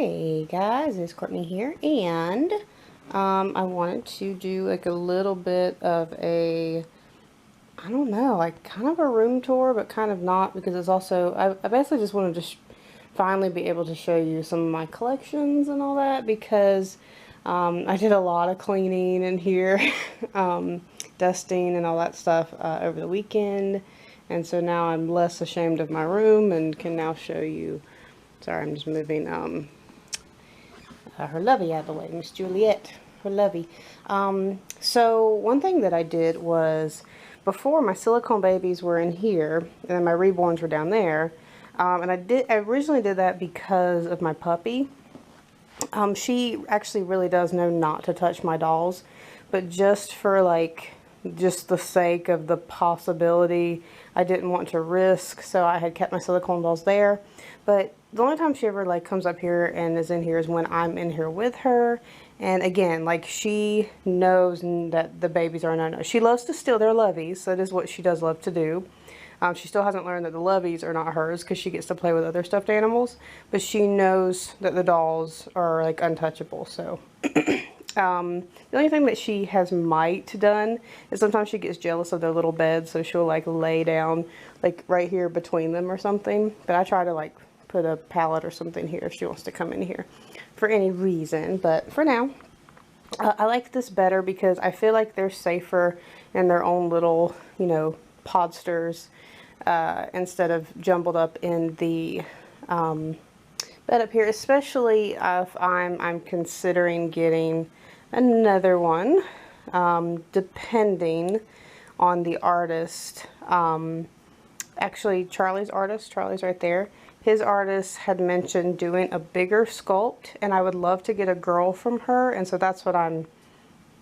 Hey guys, it's Courtney here, and I wanted to do like a little bit of a, I don't know, like kind of a room tour, but kind of not, because it's also, I basically just wanted to finally be able to show you some of my collections and all that, because I did a lot of cleaning in here, dusting and all that stuff over the weekend, and so now I'm less ashamed of my room and can now show you. Sorry, I'm just moving her lovey out of the way, Miss Juliet, her lovey. So one thing that I did was, before, my silicone babies were in here, and then my reborns were down there. And I originally did that because of my puppy. She actually really does know not to touch my dolls, but just for like, just the sake of the possibility, I didn't want to risk, so I had kept my silicone dolls there. But the only time she ever like comes up here and is in here is when I'm in here with her. And again, like, she knows that the babies are no-no. She loves to steal their loveys, so that is what she does love to do. She still hasn't learned that the loveys are not hers, because she gets to play with other stuffed animals, but she knows that the dolls are like untouchable. So the only thing that she has might done is sometimes she gets jealous of their little beds, so she'll like lay down like right here between them or something. But I try to like put a pallet or something here if she wants to come in here for any reason. But for now, I like this better because I feel like they're safer in their own little, you know, podsters, instead of jumbled up in the bed up here, especially if I'm considering getting another one, depending on the artist. Actually, Charlie's right there. His artist had mentioned doing a bigger sculpt, and I would love to get a girl from her, and so that's what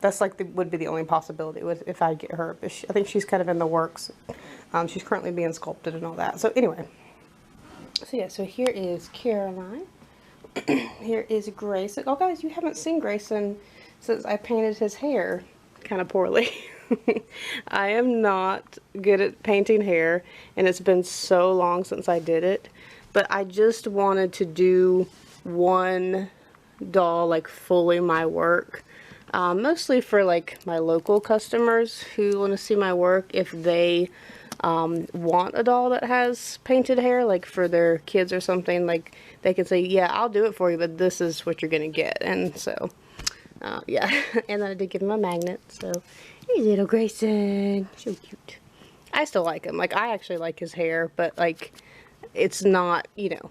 that's like would be the only possibility if I get her. But I think she's kind of in the works. She's currently being sculpted and all that. So anyway, so yeah, so here is Caroline. Here is Grace. Oh guys, you haven't seen Grayson since I painted his hair kind of poorly. I am not good at painting hair, and it's been so long since I did it. But I just wanted to do one doll like fully my work. Mostly for like my local customers who want to see my work. If they want a doll that has painted hair, like for their kids or something, like they can say, yeah, I'll do it for you, but this is what you're gonna get. And so yeah. And then I did give him a magnet. So hey, little Grayson, so cute. I still like him. Like, I actually like his hair, but like, it's not, you know,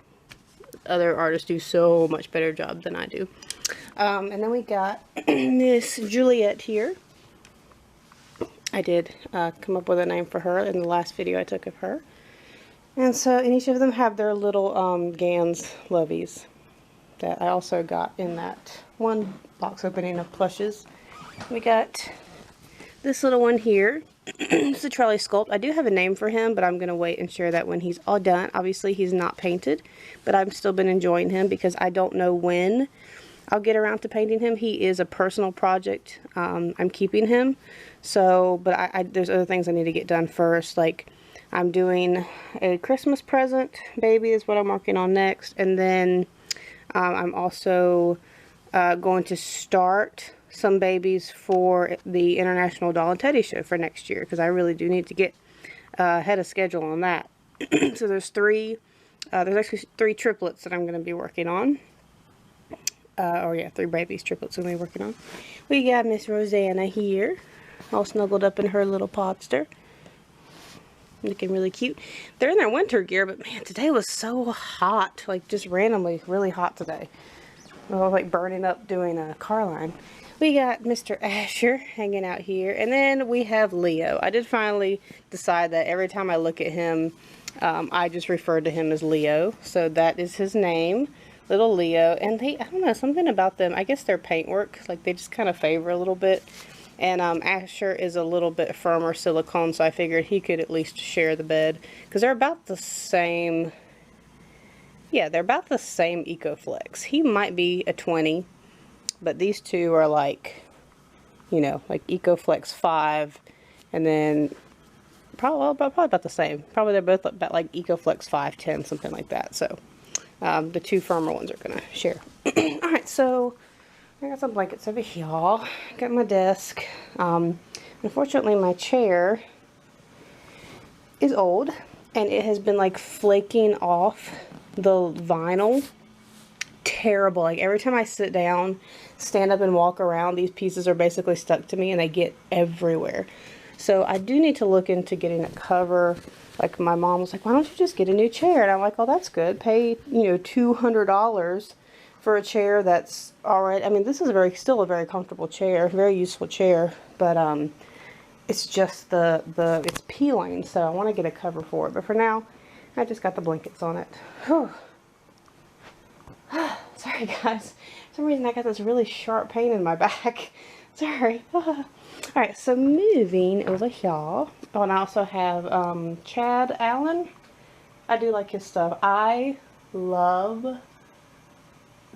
other artists do so much better job than I do. And then we got Miss Juliet here. I did come up with a name for her in the last video I took of her. And so, and each of them have their little Gans loveys that I also got in that one box opening of plushes. We got this little one here. It's a Charlie sculpt. I do have a name for him, but I'm going to wait and share that when he's all done. Obviously, he's not painted, but I've still been enjoying him because I don't know when I'll get around to painting him. He is a personal project. I'm keeping him. So, but there's other things I need to get done first. Like, I'm doing a Christmas present baby is what I'm working on next. And then I'm also going to start some babies for the International Doll and Teddy Show for next year, because I really do need to get ahead of schedule on that. So there's actually three triplets that I'm going to be working on. Oh yeah, 3 babies, triplets I'm going to be working on. We got Miss Rosanna here, all snuggled up in her little podster. Looking really cute. They're in their winter gear, but man, today was so hot. Like, just randomly really hot today. I was like burning up doing a car line. We got Mr. Asher hanging out here. And then we have Leo. I did finally decide that every time I look at him, I just refer to him as Leo. So that is his name, little Leo. And I don't know, something about them, I guess their paintwork, like they just kind of favor a little bit. And Asher is a little bit firmer silicone, so I figured he could at least share the bed. Because they're about the same, yeah, they're about the same EcoFlex. He might be a 20. But these two are like, you know, like EcoFlex 5, and then probably about the same. Probably they're both about like EcoFlex 5, 10, something like that. So the two firmer ones are going to share. Alright, so I got some blankets over here. Got my desk. Unfortunately, my chair is old, and it has been like flaking off the vinyl. Terrible. Like every time I sit down, stand up and walk around, these pieces are basically stuck to me and they get everywhere. So I do need to look into getting a cover. Like my mom was like, why don't you just get a new chair? And I'm like, oh, that's good. Pay, you know, $200 for a chair that's alright. I mean, this is still a very comfortable chair, very useful chair, but it's just it's peeling, so I want to get a cover for it. But for now, I just got the blankets on it. Whew. Sorry guys, for some reason I got this really sharp pain in my back. Sorry. Alright, so moving over here. Oh, and I also have Chad Allen. I do like his stuff. I love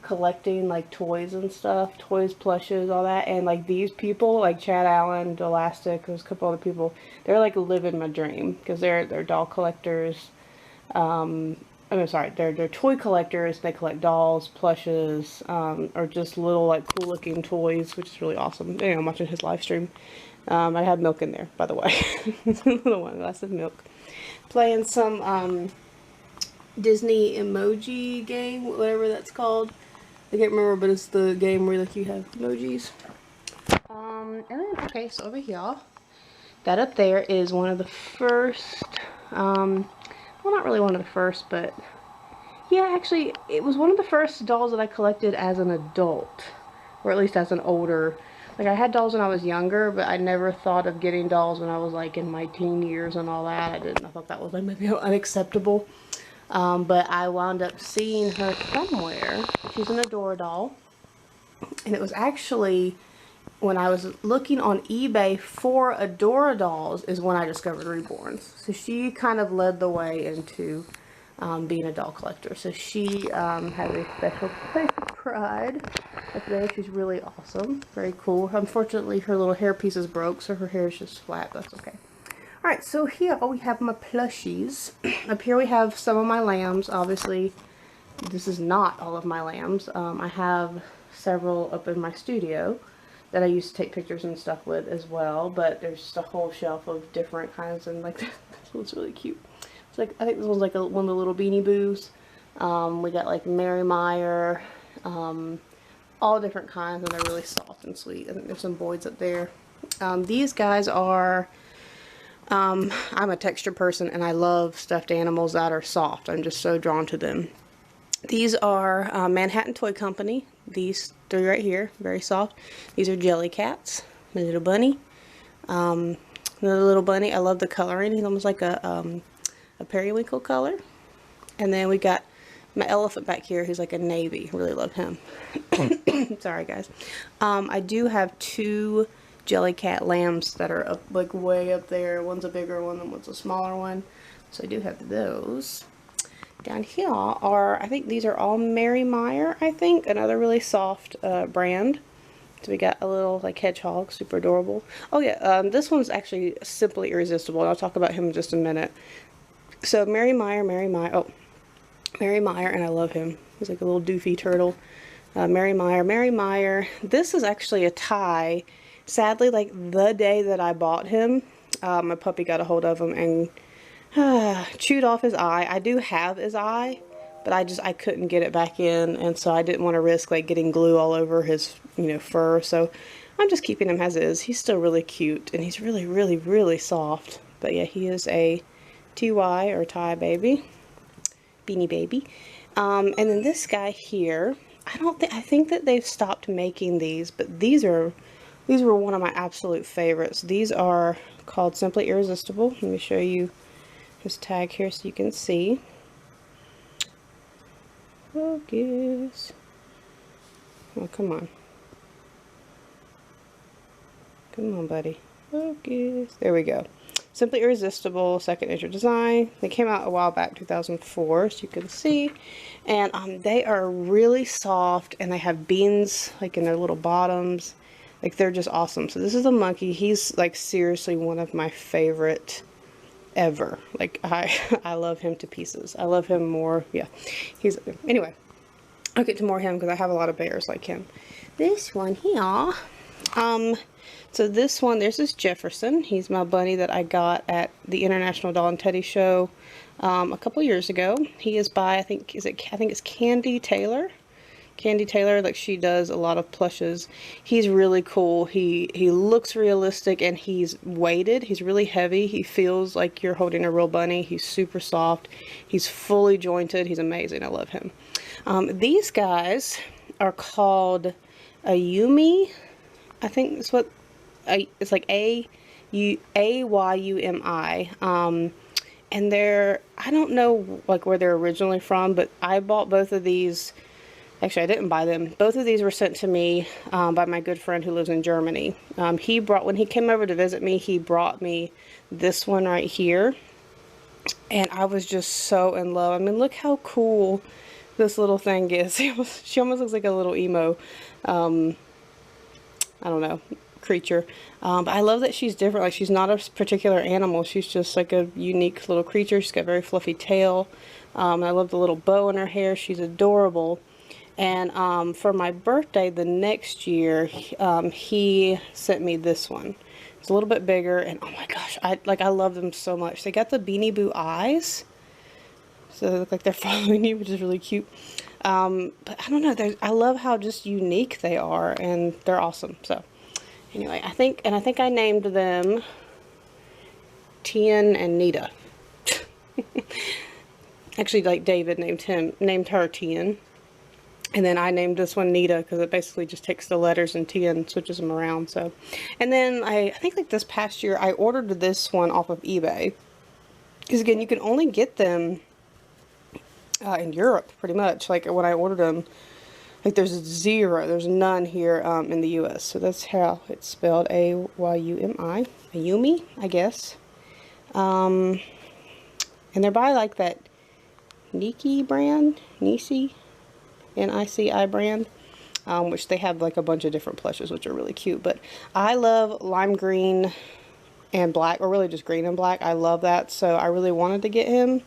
collecting like toys and stuff, toys, plushes, all that, and like these people, like Chad Allen, Elastic, there's a couple other people, they're like living my dream, because they're doll collectors. I'm sorry, they're toy collectors. They collect dolls, plushes, or just little like cool looking toys, which is really awesome. You know, I'm watching his live stream. I had milk in there, by the way. Little one glass of milk. Playing some Disney emoji game, whatever that's called. I can't remember, but it's the game where like you have emojis. And then, okay, so over here, that up there is one of the first, well, not really one of the first, but yeah, actually, it was one of the first dolls that I collected as an adult, or at least as an older. Like, I had dolls when I was younger, but I never thought of getting dolls when I was like in my teen years and all that. I thought that was like maybe unacceptable. But I wound up seeing her somewhere. She's an Adora doll. And it was actually, when I was looking on eBay for Adora dolls, is when I discovered Reborned. So she kind of led the way into being a doll collector. So she has a special place of pride up there. She's really awesome. Very cool. Unfortunately, her little hair pieces broke, so her hair is just flat. That's okay. Alright, so here we have my plushies. Up here we have some of my lambs. Obviously, this is not all of my lambs. I have several up in my studio that I used to take pictures and stuff with as well. But there's just a whole shelf of different kinds, and like this one's really cute. It's like, I think this one's like one of the little Beanie Boos. We got like Mary Meyer, all different kinds, and they're really soft and sweet. I think there's some Boyds up there. These guys are, I'm a texture person, and I love stuffed animals that are soft. I'm just so drawn to them. These are Manhattan Toy Company. These three right here, very soft. These are Jelly Cats. My little bunny. The little bunny, I love the coloring. He's almost like a periwinkle color. And then we got my elephant back here, who's like a navy. Really love him. Sorry guys. I do have two Jelly Cat lambs that are up, like way up there. One's a bigger one and one's a smaller one. So I do have those. Down here are, I think these are all Mary Meyer, I think. Another really soft brand. So we got a little like hedgehog, super adorable. Oh yeah, this one's actually simply irresistible, and I'll talk about him in just a minute. So Mary Meyer, and I love him. He's like a little doofy turtle. Mary Meyer. This is actually a tie. Sadly, like the day that I bought him, my puppy got a hold of him and chewed off his eye. I do have his eye, but I couldn't get it back in, and so I didn't want to risk like getting glue all over his, you know, fur. So I'm just keeping him as is. He's still really cute, and he's really, really, really soft. But yeah, he is a TY or Thai baby, Beanie Baby. And then this guy here, I think that they've stopped making these, but these were one of my absolute favorites. These are called Simply Irresistible. Let me show you his tag here so you can see. Focus. Oh, come on. Come on, buddy. Focus. There we go. Simply Irresistible, second nature design. They came out a while back, 2004, so you can see. And they are really soft, and they have beans like in their little bottoms. Like, they're just awesome. So this is a monkey. He's like seriously one of my favorite ever. Like, I love him to pieces. I love him more. Yeah. Anyway. I'll get to more him because I have a lot of bears like him. This one here, so this one, there's this Jefferson. He's my bunny that I got at the International Doll and Teddy Show a couple years ago. He is by, I think it's Candy Taylor. Candy Taylor, like she does a lot of plushes. He's really cool. He looks realistic and he's weighted. He's really heavy. He feels like you're holding a real bunny. He's super soft. He's fully jointed. He's amazing. I love him. These guys are called Ayumi. I think it's what it's like Ayumi. And I don't know like where they're originally from, but I bought both of these. Actually, I didn't buy them. Both of these were sent to me by my good friend who lives in Germany. When he came over to visit me, he brought me this one right here. And I was just so in love. I mean, look how cool this little thing is. She almost looks like a little emo, I don't know, creature. But I love that she's different. Like, she's not a particular animal. She's just like a unique little creature. She's got a very fluffy tail. I love the little bow in her hair. She's adorable. And for my birthday the next year, he sent me this one. It's a little bit bigger, and oh my gosh, I love them so much. They got the Beanie Boo eyes, so they look like they're following you, which is really cute. But I don't know, I love how just unique they are, and they're awesome. So anyway, I think I named them Tien and Nita. Actually, like David named her Tien. And then I named this one Nita because it basically just takes the letters and T and switches them around. So, and then I think like this past year I ordered this one off of eBay. Because again, you can only get them in Europe pretty much. Like when I ordered them, like there's none here in the US. So that's how it's spelled, Ayumi, Ayumi, I guess. And they're by like that Niki brand, Nici brand, which they have like a bunch of different plushes, which are really cute. But I love lime green and black, or really just green and black. I love that, so I really wanted to get him.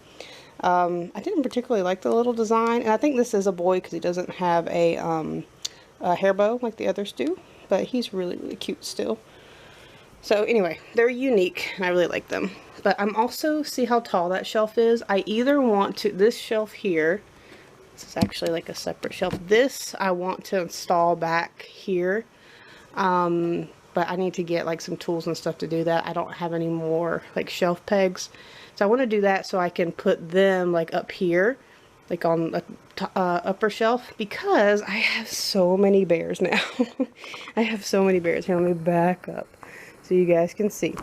I didn't particularly like the little design, and I think this is a boy because he doesn't have a hair bow like the others do, but he's really, really cute still. So anyway, they're unique and I really like them. But I'm also, see how tall that shelf is? I either want to, this shelf here, this is actually like a separate shelf. This I want to install back here. But I need to get like some tools and stuff to do that. I don't have any more like shelf pegs. So I want to do that so I can put them like up here, like on the upper shelf, because I have so many bears now. I have so many bears. Here, let me back up so you guys can see.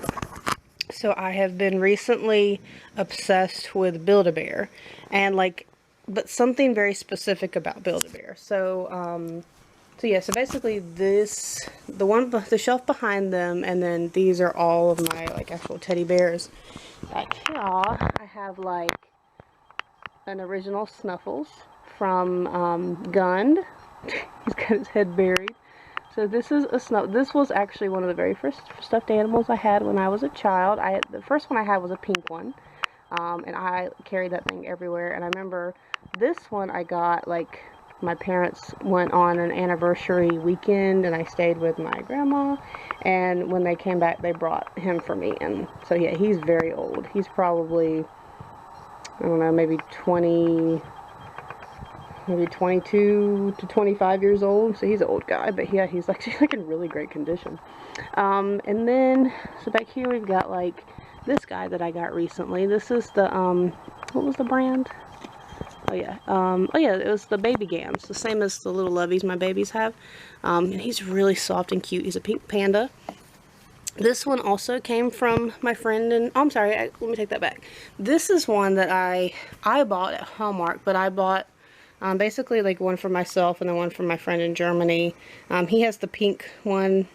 So I have been recently obsessed with Build-A-Bear, and like, but something very specific about Build-A-Bear. So, yeah, so basically this, the shelf behind them, and then these are all of my like actual teddy bears. Back here, I have like an original Snuffles from Gund. He's got his head buried. So this is a Snuffles. This was actually one of the very first stuffed animals I had when I was a child. The first one I had was a pink one, and I carried that thing everywhere. And I remember this one I got, like, my parents went on an anniversary weekend and I stayed with my grandma, and when they came back they brought him for me. And so yeah, he's very old. He's probably, I don't know, maybe 22 to 25 years old. So he's an old guy, but yeah, he's actually like in really great condition. And then, so back here we've got like this guy that I got recently. This is the, what was the brand? Oh yeah, it was the Baby Gams, the same as the little loveys my babies have. And he's really soft and cute. He's a pink panda. This one also came from my friend, and oh, I'm sorry, let me take that back. This is one that I bought at Hallmark, but I bought basically like one for myself and then one for my friend in Germany. He has the pink one.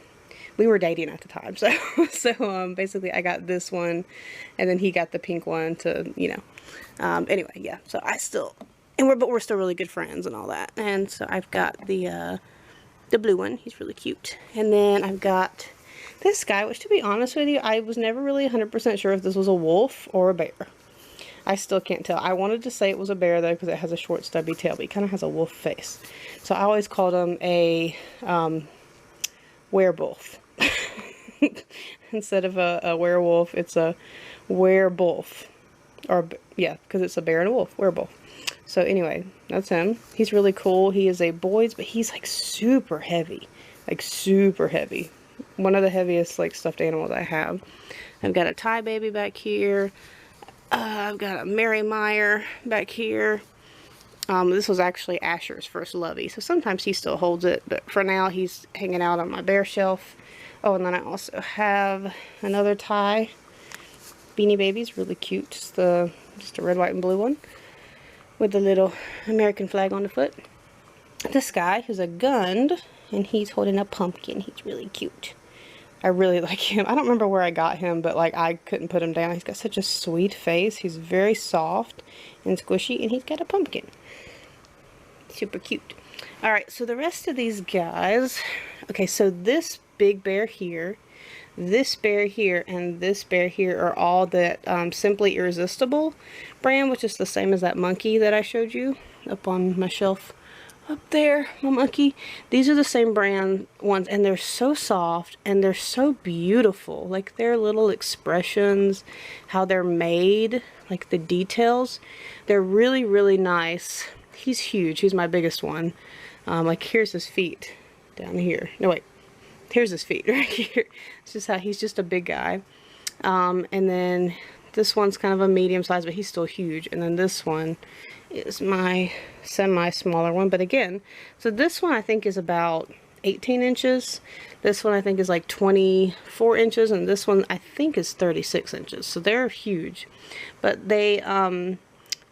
We were dating at the time, so basically I got this one, and then he got the pink one to, you know. Anyway, yeah. So but we're still really good friends and all that. And so I've got the blue one. He's really cute. And then I've got this guy, which, to be honest with you, I was never really 100% sure if this was a wolf or a bear. I still can't tell. I wanted to say it was a bear though because it has a short stubby tail, but he kind of has a wolf face. So I always called him a werewolf. Instead of a werewolf, it's a werewolf. Or, yeah, because it's a bear and a wolf. Werewolf. So anyway, that's him. He's really cool. He is a boys, but he's like super heavy. Like super heavy. One of the heaviest like stuffed animals I have. I've got a Thai baby back here. I've got a Mary Meyer back here. This was actually Asher's first lovey, so sometimes he still holds it, but for now he's hanging out on my bear shelf. Oh, and then I also have another Thai Beanie Babies, really cute. Just a red, white, and blue one with the little American flag on the foot. This guy who's a Gund, and he's holding a pumpkin. He's really cute. I really like him. I don't remember where I got him, but like I couldn't put him down. He's got such a sweet face. He's very soft and squishy, and he's got a pumpkin. Super cute. Alright, so the rest of these guys, okay, so this big bear here, this bear here, and this bear here are all that Simply Irresistible brand, which is the same as that monkey that I showed you up on my shelf up there, my monkey. These are the same brand ones, and they're so soft and they're so beautiful. Like their little expressions, how they're made, like the details, they're really, really nice. He's huge. He's my biggest one. Like here's his feet down here. No, wait. Here's his feet right here. It's just how he's just a big guy. And then this one's kind of a medium size, but he's still huge. And then this one is my semi-smaller one. But again, so this one I think is about 18 inches. This one I think is like 24 inches. And this one I think is 36 inches. So they're huge. But they,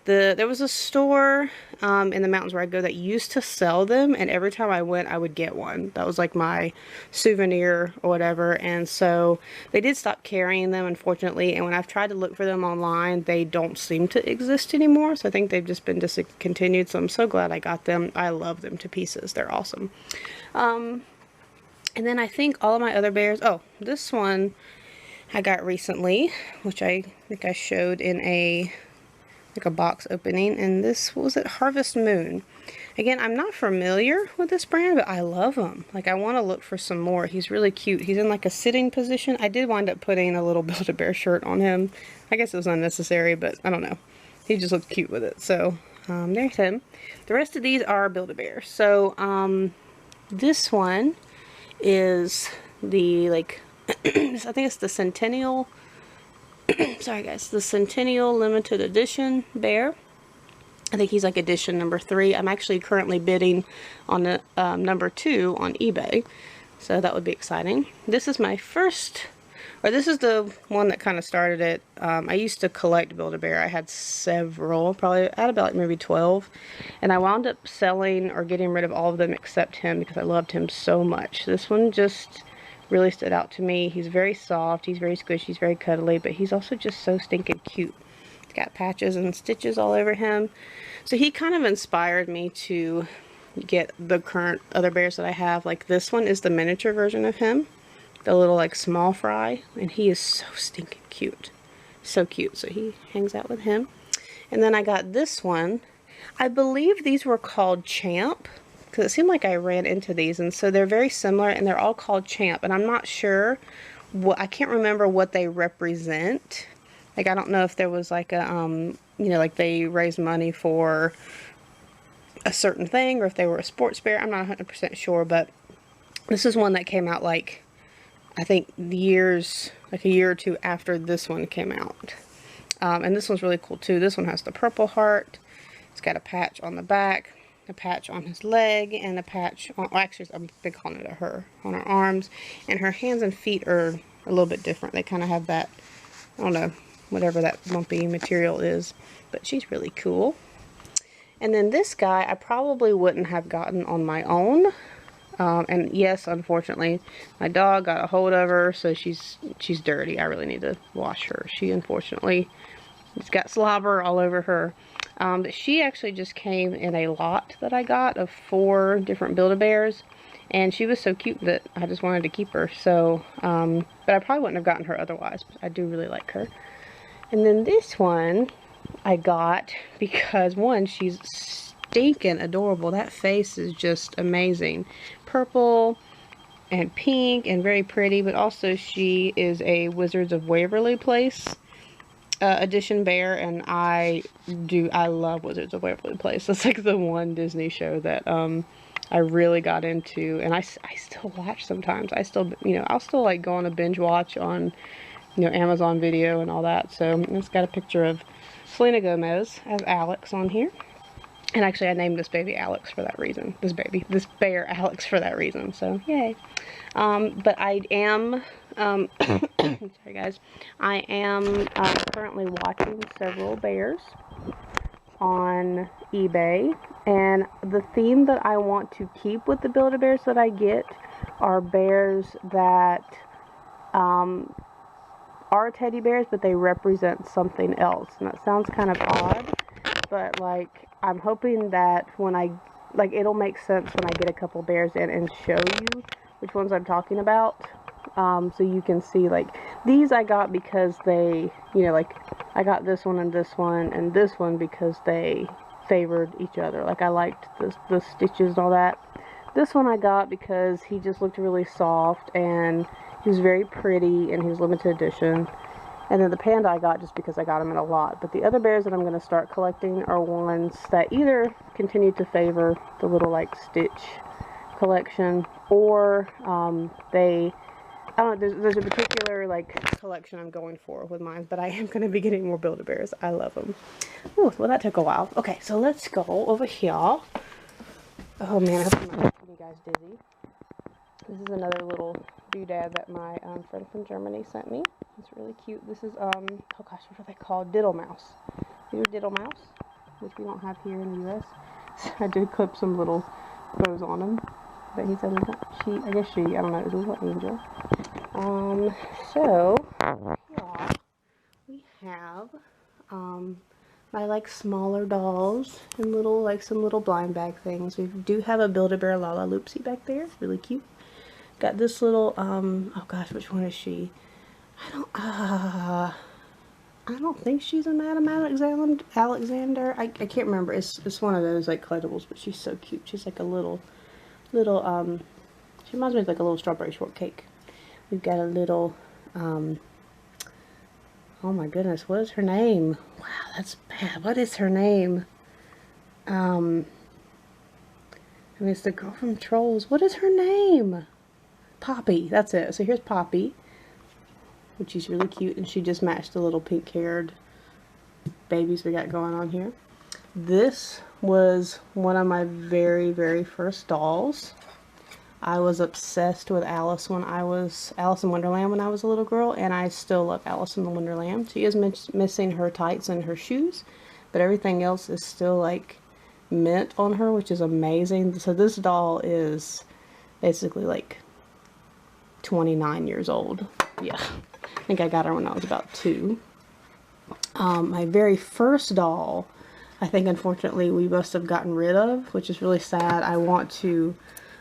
there was a store in the mountains where I go that used to sell them, and every time I went I would get one. That was like my souvenir or whatever, and so they did stop carrying them, unfortunately, and when I've tried to look for them online, they don't seem to exist anymore, so I think they've just been discontinued, so I'm so glad I got them. I love them to pieces. They're awesome. And then I think all of my other bears, oh, this one I got recently, which I think I showed in like a box opening, and this, what was it, Harvest Moon. Again, I'm not familiar with this brand, but I love him. Like I want to look for some more. He's really cute. He's in like a sitting position. I did wind up putting a little Build-A-Bear shirt on him. I guess it was unnecessary, but I don't know. He just looked cute with it. So there's him. The rest of these are Build-A-Bear. So this one is the like I think it's the Centennial sorry guys, the Centennial Limited Edition bear. I think he's like edition number 3. I'm actually currently bidding on the number 2 on eBay, so that would be exciting. This is my first, or this is the one that kind of started it. I used to collect Build-A-Bear. I had several, probably I had about like maybe 12, and I wound up selling or getting rid of all of them except him because I loved him so much. This one just really stood out to me. He's very soft, he's very squishy, he's very cuddly, but he's also just so stinking cute. He's got patches and stitches all over him. So he kind of inspired me to get the current other bears that I have. Like this one is the miniature version of him, the little like small fry, and he is so stinking cute. So cute. So he hangs out with him. And then I got this one. I believe these were called Champ, because it seemed like I ran into these, and so they're very similar, and they're all called Champ, and I'm not sure what, I can't remember what they represent. Like I don't know if there was like a you know, like they raised money for a certain thing, or if they were a sports bear. I'm not 100% sure, but this is one that came out like I think years, like a year or two after this one came out. And this one's really cool too. This one has the purple heart. It's got a patch on the back, a patch on his leg, and a patch on, well, actually I've been calling it a her, on her arms. And her hands and feet are a little bit different. They kind of have that, I don't know, whatever that lumpy material is, but she's really cool. And then this guy I probably wouldn't have gotten on my own. And yes, unfortunately, my dog got a hold of her, so she's dirty. I really need to wash her. She unfortunately has got slobber all over her. But she actually just came in a lot that I got of 4 different Build-A-Bears, and she was so cute that I just wanted to keep her. So, but I probably wouldn't have gotten her otherwise, but I do really like her. And then this one I got because, one, she's stinking adorable. That face is just amazing. Purple and pink and very pretty, but also she is a Wizards of Waverly Place edition bear, and I love Wizards of Waverly Place. That's like the one Disney show that I really got into, and I still watch sometimes. I still, I'll still like go on a binge watch on, Amazon Video and all that. So it's got a picture of Selena Gomez as Alex on here. And actually, I named this baby Alex for that reason. This bear Alex for that reason. So, yay. But I am, sorry guys, I am currently watching several bears on eBay. And the theme that I want to keep with the Build-A-Bears that I get are bears that are teddy bears, but they represent something else. And that sounds kind of odd, but like, I'm hoping that when it'll make sense when I get a couple bears in and show you which ones I'm talking about. So you can see, like, these I got because they, I got this one and this one because they favored each other. Like, I liked the stitches and all that. This one I got because he just looked really soft, and he was very pretty, and he was limited edition. And then the panda I got just because I got him in a lot. But the other bears that I'm going to start collecting are ones that either continue to favor the little, like, Stitch collection, or I don't know, there's a particular, like, collection I'm going for with mine, but I am going to be getting more Build-A-Bears. I love them. Ooh, well, that took a while. Okay, so let's go over here. Oh, man, I hope I'm not making you guys dizzy. This is another little doodad that my friend from Germany sent me. It's really cute. This is, oh gosh, what are they called? Diddle mouse. These are diddle mouse, which we don't have here in the U.S. So I did clip some little bows on them. But he said, I guess she, I don't know, it was a little angel. So, yeah, we have, my, like, smaller dolls and little, like, some little blind bag things. We do have a Build-A-Bear Lala Loopsy back there. Really cute. Got this little, oh gosh, which one is she? I don't think she's a Madame Alexander. I can't remember. It's one of those, like, collectibles, but she's so cute. She's like a little, she reminds me of like a little strawberry shortcake. We've got a little, oh my goodness, what is her name? Wow, that's bad. What is her name? I mean, it's the girl from Trolls. What is her name? Poppy, that's it. So here's Poppy, which is really cute, and she just matched the little pink-haired babies we got going on here. This was one of my very, very first dolls. I was obsessed with Alice in Wonderland when I was a little girl, and I still love Alice in the Wonderland. She is missing her tights and her shoes, but everything else is still, like, mint on her, which is amazing. So this doll is basically, like, 29 years old. Yeah, I think I got her when I was about 2. My very first doll, I think unfortunately we must have gotten rid of, which is really sad. I want to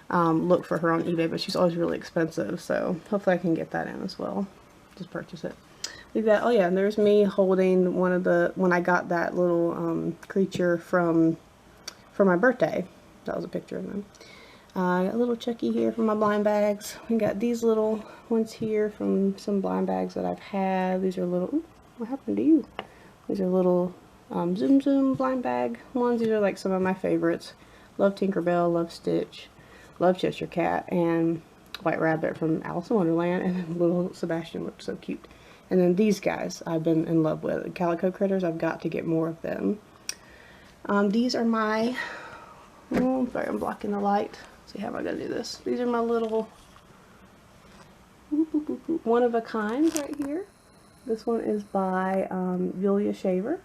look for her on eBay, but she's always really expensive, so hopefully I can get that in as well. Just purchase it. We've got, oh yeah, and there's me holding one of the, when I got that little creature for my birthday. That was a picture of them. I got a little Chucky here from my blind bags. We got these little ones here from some blind bags that I've had. These are little, ooh, what happened to you? These are little Zoom Zoom blind bag ones. These are like some of my favorites. Love Tinkerbell, love Stitch, love Cheshire Cat, and White Rabbit from Alice in Wonderland, and then little Sebastian looked so cute. And then these guys I've been in love with. Calico Critters, I've got to get more of them. These are my, oh, sorry, I'm blocking the light. See, how am I going to do this? These are my little one-of-a-kinds right here. This one is by Julia Shaver,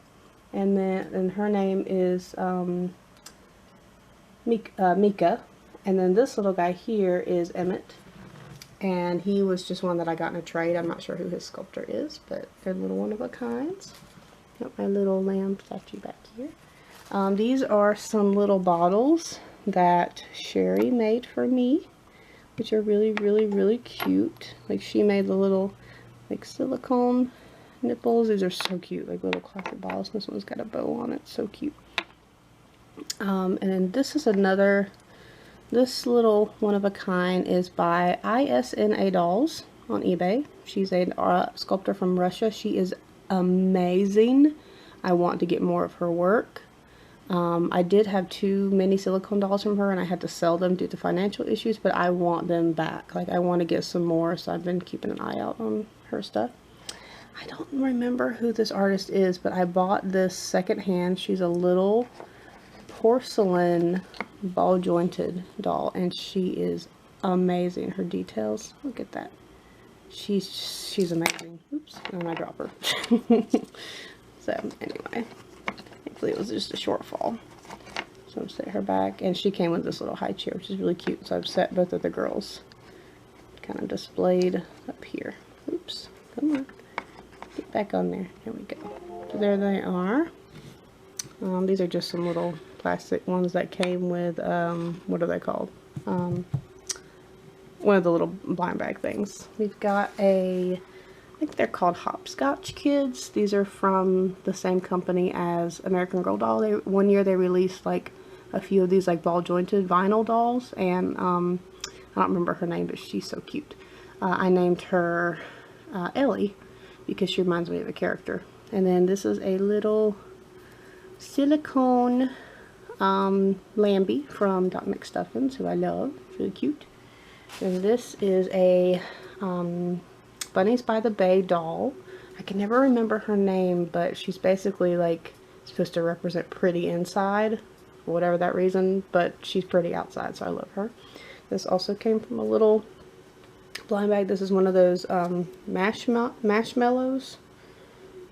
and her name is Mika. And then this little guy here is Emmett, and he was just one that I got in a trade. I'm not sure who his sculptor is, but they're little one-of-a-kinds. Got my little lamb statue back here. These are some little bottles that Sherry made for me, which are really, really, really cute. Like, she made the little, like, silicone nipples. These are so cute, like little classic balls. This one's got a bow on it, so cute. And then this is another, this little one of a kind is by ISNA Dolls on eBay. She's a sculptor from Russia. She is amazing. I want to get more of her work. I did have 2 mini silicone dolls from her and I had to sell them due to financial issues, but I want them back. Like, I want to get some more, so I've been keeping an eye out on her stuff. I don't remember who this artist is, but I bought this secondhand. She's a little porcelain ball jointed doll and she is amazing. Her details, look at that. She's amazing. Oops, and I drop her. So anyway, thankfully it was just a short fall. So I'm set her back, and she came with this little high chair, which is really cute. So I've set both of the girls kind of displayed up here. Oops, come on, get back on there. There we go. So there they are. These are just some little plastic ones that came with what are they called? One of the little blind bag things. We've got I think they're called Hopscotch Kids. These are from the same company as American Girl doll. One year they released like a few of these like ball jointed vinyl dolls, and I don't remember her name, but she's so cute. I named her Ellie because she reminds me of a character. And then this is a little silicone Lambie from Doc McStuffins, who I love. It's really cute. And this is a Bunnies by the Bay doll. I can never remember her name, but she's basically like supposed to represent pretty inside for whatever that reason, but she's pretty outside, so I love her. This also came from a little blind bag. This is one of those marshmallows.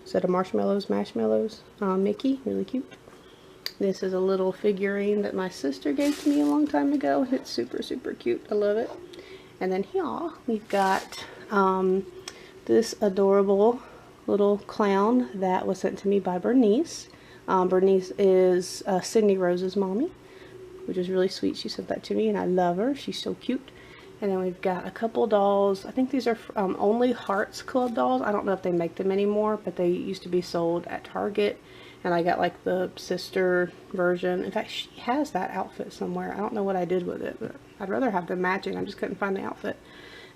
Instead of marshmallows, Mickey, really cute. This is a little figurine that my sister gave to me a long time ago, and it's super, super cute. I love it. And then here we've got this adorable little clown that was sent to me by Bernice. Bernice is Sydney Rose's mommy, which is really sweet. She sent that to me and I love her. She's so cute. And then we've got a couple dolls. I think these are Only Hearts Club dolls. I don't know if they make them anymore, but they used to be sold at Target. And I got like the sister version. In fact, she has that outfit somewhere. I don't know what I did with it, but I'd rather have them matching. I just couldn't find the outfit.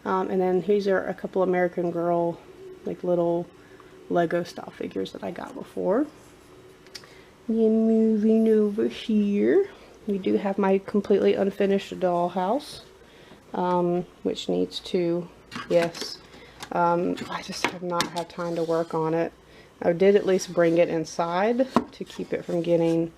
And then these are a couple American Girl, like little Lego style figures that I got before. Then moving over here, we do have my completely unfinished dollhouse, which needs to, yes, I just have not had time to work on it. I did at least bring it inside to keep it from getting,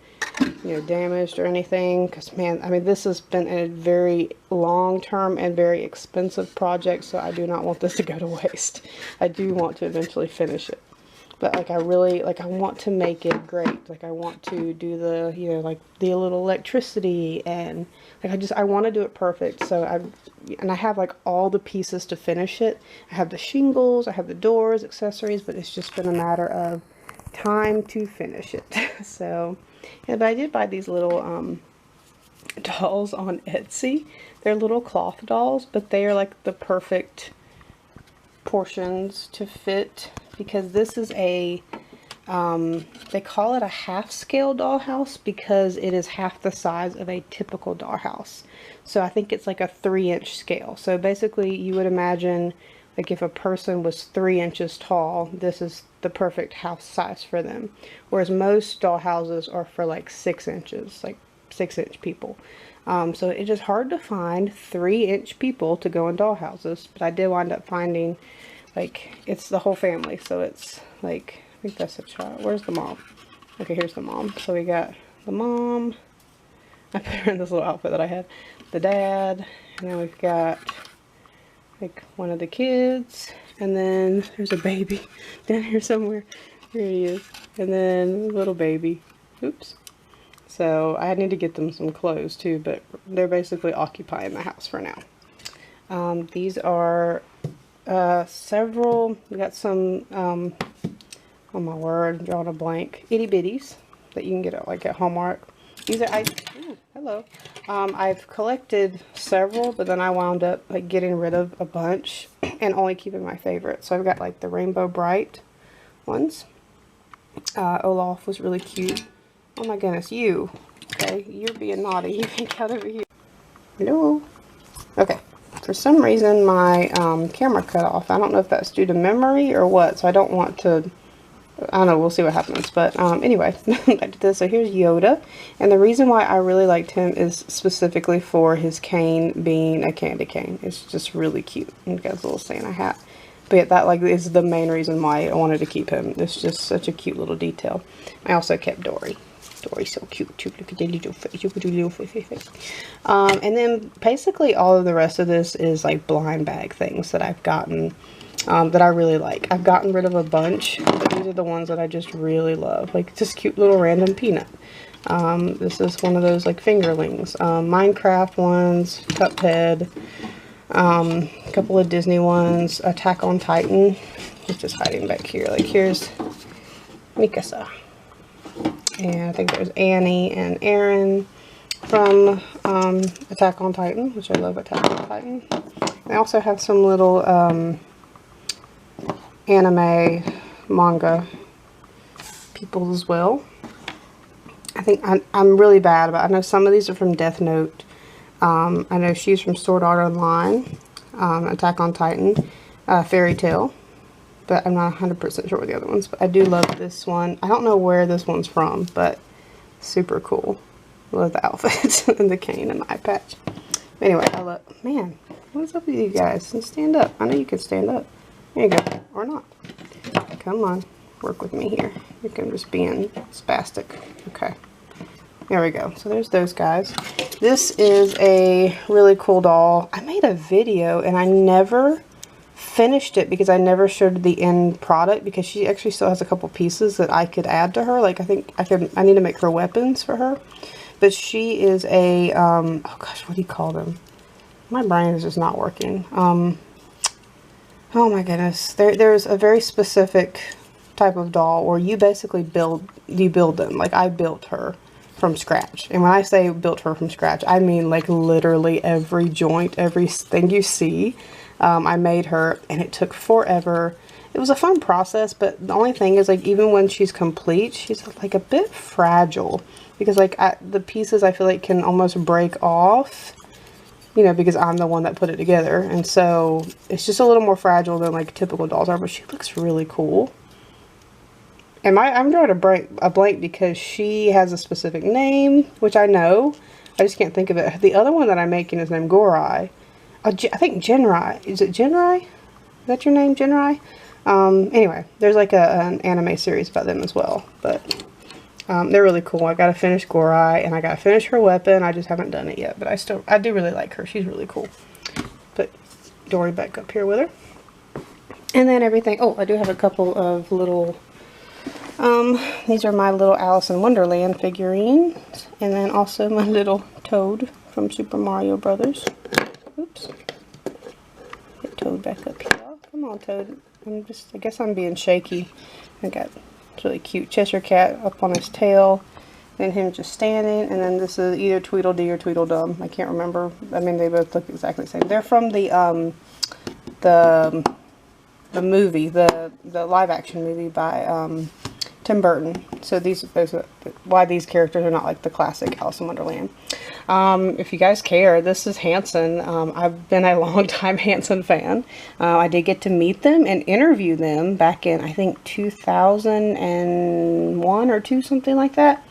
you know, damaged or anything, because man, I mean, this has been a very long-term and very expensive project, so I do not want this to go to waste. I do want to eventually finish it, but like I really, like I want to make it great. Like I want to do the, you know, like the little electricity, and like I want to do it perfect. So I have like all the pieces to finish it. I have the shingles, I have the doors, accessories, but it's just been a matter of time to finish it. So, yeah, but I did buy these little dolls on Etsy. They're little cloth dolls, but they are like the perfect portions to fit, because this is a they call it a half scale dollhouse because it is half the size of a typical dollhouse. So I think it's like a 3-inch scale. So basically you would imagine like if a person was 3 inches tall, this is the perfect house size for them. Whereas most dollhouses are for like 6 inches, like 6-inch people. So it is hard to find 3-inch people to go in dollhouses, but I did wind up finding, like, it's the whole family. So it's like, I think that's a child. Where's the mom? Okay, here's the mom. So we got the mom. I put her in this little outfit that I had. The dad. And then we've got like one of the kids. And then there's a baby down here somewhere. Here he is. And then little baby. Oops. So I need to get them some clothes too, but they're basically occupying the house for now. These are several, we got some, oh my word, I'm drawing a blank, itty bitties that you can get at like at Hallmark. These are, hello. I've collected several, but then I wound up like getting rid of a bunch and only keeping my favorite. So I've got like the Rainbow Bright ones. Olaf was really cute. Oh my goodness, you. Okay, you're being naughty. You can get out over here. Hello. Okay. For some reason my camera cut off. I don't know if that's due to memory or what, so I don't want to, I don't know, we'll see what happens. But anyway, back to this. So here's Yoda, and the reason why I really liked him is specifically for his cane being a candy cane. It's just really cute. And he got his little Santa hat. But yeah, that like is the main reason why I wanted to keep him. It's just such a cute little detail. I also kept Dory. Dory's so cute too. Look at the little face. Look at the little face. And then basically all of the rest of this is like blind bag things that I've gotten that I really like. I've gotten rid of a bunch, but these are the ones that I just really love. Like this cute little random peanut. This is one of those like fingerlings. Minecraft ones, Cuphead, a couple of Disney ones, Attack on Titan. It's just hiding back here. Like here's Mikasa. And I think there's Annie and Aaron from Attack on Titan, which I love Attack on Titan. I also have some little anime manga people as well. I think I'm really bad about, I know some of these are from Death Note. I know she's from Sword Art Online, Attack on Titan, Fairy Tail. But I'm not 100% sure what the other ones, but I do love this one. I don't know where this one's from, but super cool. Love the outfits and the cane and the eye patch. Anyway, I love, man, what's up with you guys? Stand up. I know you can stand up. There you go. Or not. Come on. Work with me here. You can just being spastic. Okay. There we go. So there's those guys. This is a really cool doll. I made a video and I never finished it because I never showed the end product because she actually still has a couple pieces that I could add to her. Like I think I need to make her weapons for her. But she is a, oh gosh, what do you call them? My brain is just not working. Oh my goodness. There's a very specific type of doll where you basically build them. Like I built her from scratch. And when I say built her from scratch, I mean like literally every joint, everything you see. I made her and it took forever. It was a fun process, but the only thing is like even when she's complete, she's like a bit fragile because like the pieces I feel like can almost break off, you know, because I'm the one that put it together. And so it's just a little more fragile than like typical dolls are, but she looks really cool. And I'm drawing a blank because she has a specific name, which I know. I just can't think of it. The other one that I'm making is named Gorai. I think Genrai. Is it Genrai? Is that your name, Genrai? Anyway, there's like an anime series about them as well. But they're really cool. I gotta finish Gorai and I gotta finish her weapon. I just haven't done it yet. But I do really like her. She's really cool. Put Dory back up here with her. And then everything. Oh, I do have a couple of little... these are my little Alice in Wonderland figurines. And then also my little Toad from Super Mario Brothers. Oops. Get Toad back up here. Come on, Toad. I guess I'm being shaky. I got this really cute Cheshire Cat up on his tail. Then him just standing. And then this is either Tweedledee or Tweedledum. I can't remember. I mean, they both look exactly the same. They're from the movie, the live action movie by Tim Burton. So those are why these characters are not like the classic Alice in Wonderland. If you guys care, this is Hanson. I've been a long time Hanson fan. I did get to meet them and interview them back in, I think, 2001 or 2, something like that.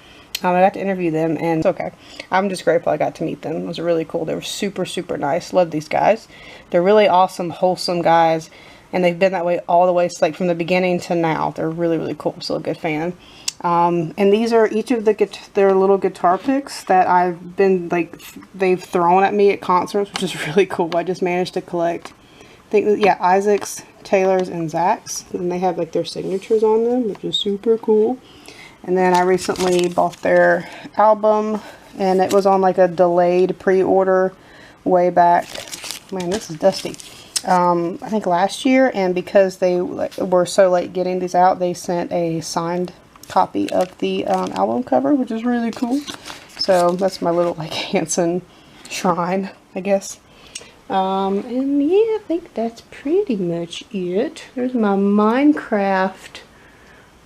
I got to interview them and it's okay. I'm just grateful I got to meet them. It was really cool. They were super, super nice. Love these guys. They're really awesome, wholesome guys. And they've been that way all the way, like from the beginning to now. They're really, really cool. I'm still a good fan. And these are each of their little guitar picks that I've been like, they've thrown at me at concerts, which is really cool. I just managed to collect, I think, yeah, Isaac's, Taylor's, and Zach's. And they have like their signatures on them, which is super cool. And then I recently bought their album, and it was on like a delayed pre-order way back. Man, this is dusty. I think last year, and because they were so late getting these out, they sent a signed copy of the album cover, which is really cool. So that's my little like Hanson shrine, I guess. And yeah, I think that's pretty much it. There's my Minecraft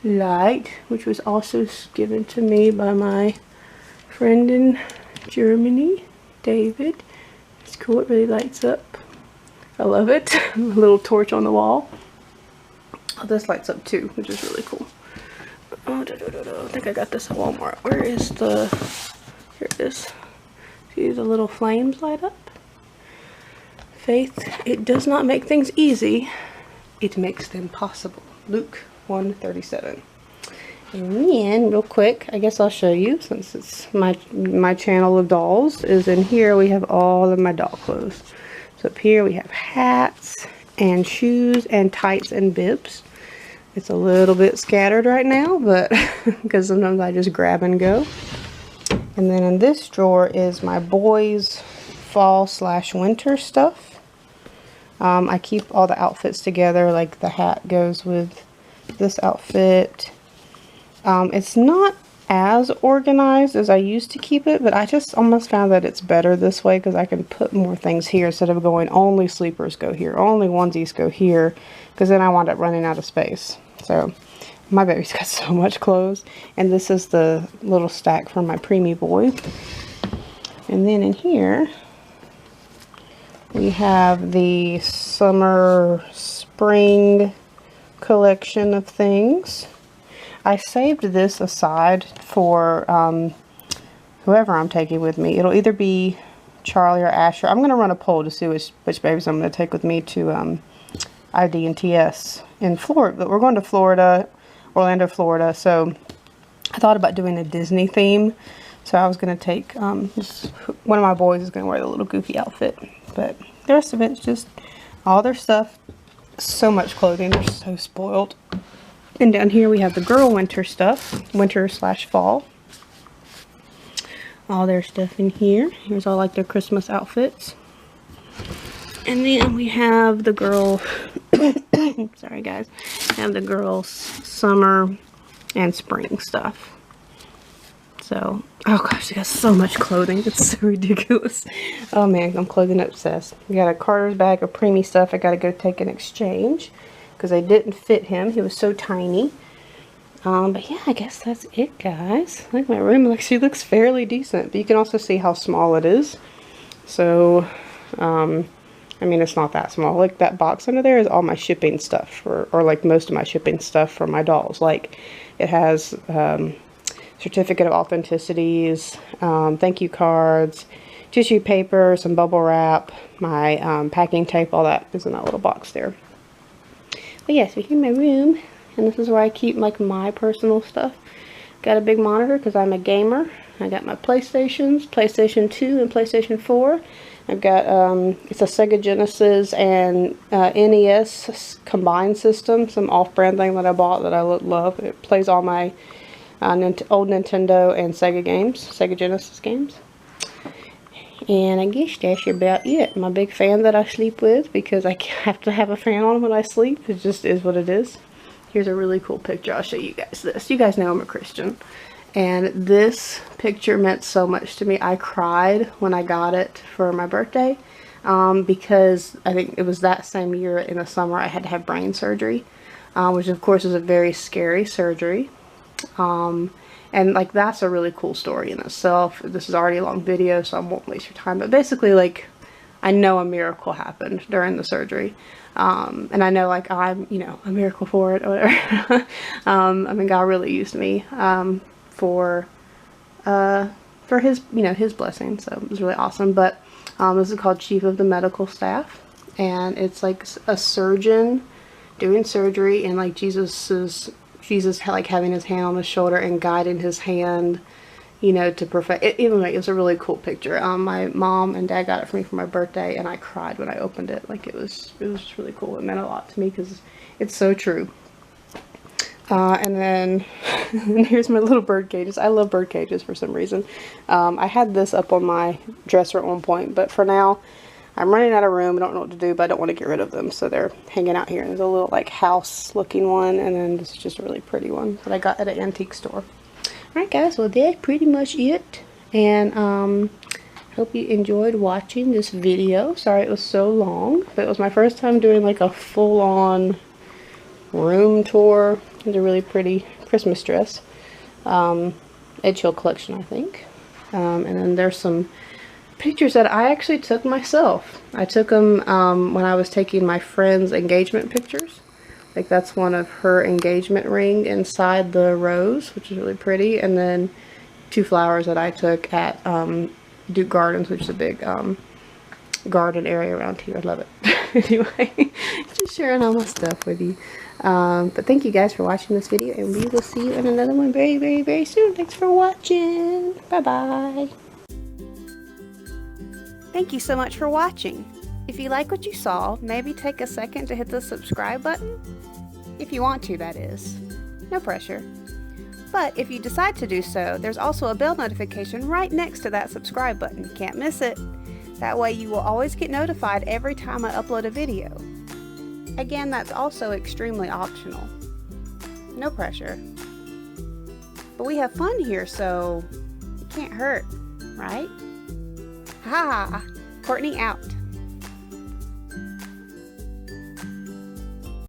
light, which was also given to me by my friend in Germany, David. It's cool, it really lights up. I love it. A little torch on the wall. Oh, this lights up too, which is really cool. Oh, I think I got this at Walmart. Where is the... Here it is. See the little flames light up? Faith, it does not make things easy. It makes them possible. Luke 1:37. And then, real quick, I guess I'll show you, since it's my channel of dolls, is in here we have all of my doll clothes. So up here we have hats and shoes and tights and bibs. It's a little bit scattered right now, but because sometimes I just grab and go. And then in this drawer is my boys' fall/winter stuff. I keep all the outfits together, like the hat goes with this outfit. It's not as organized as I used to keep it, but I just almost found that it's better this way because I can put more things here instead of going only sleepers go here, only onesies go here, because then I wind up running out of space. So my baby's got so much clothes. And this is the little stack for my preemie boy. And then in here we have the summer spring collection of things. I saved this aside for whoever I'm taking with me. It'll either be Charlie or Asher. I'm going to run a poll to see which babies I'm going to take with me to ID and TS in Florida. But we're going to Florida, Orlando, Florida. So I thought about doing a Disney theme. So I was going to take, one of my boys is going to wear the little goofy outfit. But the rest of it's just all their stuff. So much clothing. They're so spoiled. And down here we have the girl winter stuff. Winter/fall. All their stuff in here. Here's all like their Christmas outfits. And then we have the girl... sorry guys. We have the girls' summer and spring stuff. So, oh gosh, they got so much clothing. It's so ridiculous. Oh man, I'm clothing obsessed. We got a Carter's bag of preemie stuff I gotta go take an exchange because they didn't fit him. He was so tiny. But yeah, I guess that's it, guys. I think my room actually looks fairly decent, but you can also see how small it is. So, I mean, it's not that small. Like that box under there is all my shipping stuff, or like most of my shipping stuff for my dolls. Like it has, certificate of authenticities, thank you cards, tissue paper, some bubble wrap, my packing tape, all that is in that little box there. But yeah, so here's my room, and this is where I keep like my personal stuff. Got a big monitor because I'm a gamer. I got my PlayStations, PlayStation 2 and PlayStation 4. I've got, it's a Sega Genesis and NES combined system, some off-brand thing that I bought that I love. It plays all my old Nintendo and Sega games, Sega Genesis games. And I guess that's about it. My big fan that I sleep with, because I have to have a fan on when I sleep. It just is what it is. Here's a really cool picture. I'll show you guys this. You guys know I'm a Christian. And this picture meant so much to me. I cried when I got it for my birthday. Because I think it was that same year in the summer I had to have brain surgery. Which of course is a very scary surgery. And like that's a really cool story in itself. This is already a long video, so I won't waste your time. But basically, like, I know a miracle happened during the surgery. And I know like I'm, you know, a miracle for it or whatever. I mean, God really used me, for his, you know, his blessing. So it was really awesome. But, this is called Chief of the Medical Staff. And it's like a surgeon doing surgery, and like Jesus like having his hand on his shoulder and guiding his hand, you know, to perfect it. Even like, it was a really cool picture. My mom and dad got it for me for my birthday, and I cried when I opened it. Like it was really cool. It meant a lot to me because it's so true. And then here's my little bird cages. I love bird cages for some reason. I had this up on my dresser at one point, but for now I'm running out of room. I don't know what to do, but I don't want to get rid of them. So they're hanging out here. And there's a little like house looking one, and then this is just a really pretty one that I got at an antique store. Alright guys, well that's pretty much it. And hope you enjoyed watching this video. Sorry it was so long, but it was my first time doing like a full-on room tour. It's a really pretty Christmas dress. Edge Hill collection, I think. And then there's some pictures that I actually took myself. I took them when I was taking my friend's engagement pictures. Like that's one of her engagement ring inside the rose, which is really pretty. And then 2 flowers that I took at Duke Gardens, which is a big garden area around here. I love it. Anyway, just sharing all my stuff with you. But thank you guys for watching this video, and we will see you in another one very, very, very soon. Thanks for watching. Bye-bye. Thank you so much for watching. If you like what you saw, maybe take a second to hit the subscribe button. If you want to, that is. No pressure. But if you decide to do so, there's also a bell notification right next to that subscribe button. You can't miss it. That way you will always get notified every time I upload a video. Again, that's also extremely optional. No pressure. But we have fun here, so it can't hurt, right? Ha! Courtney out.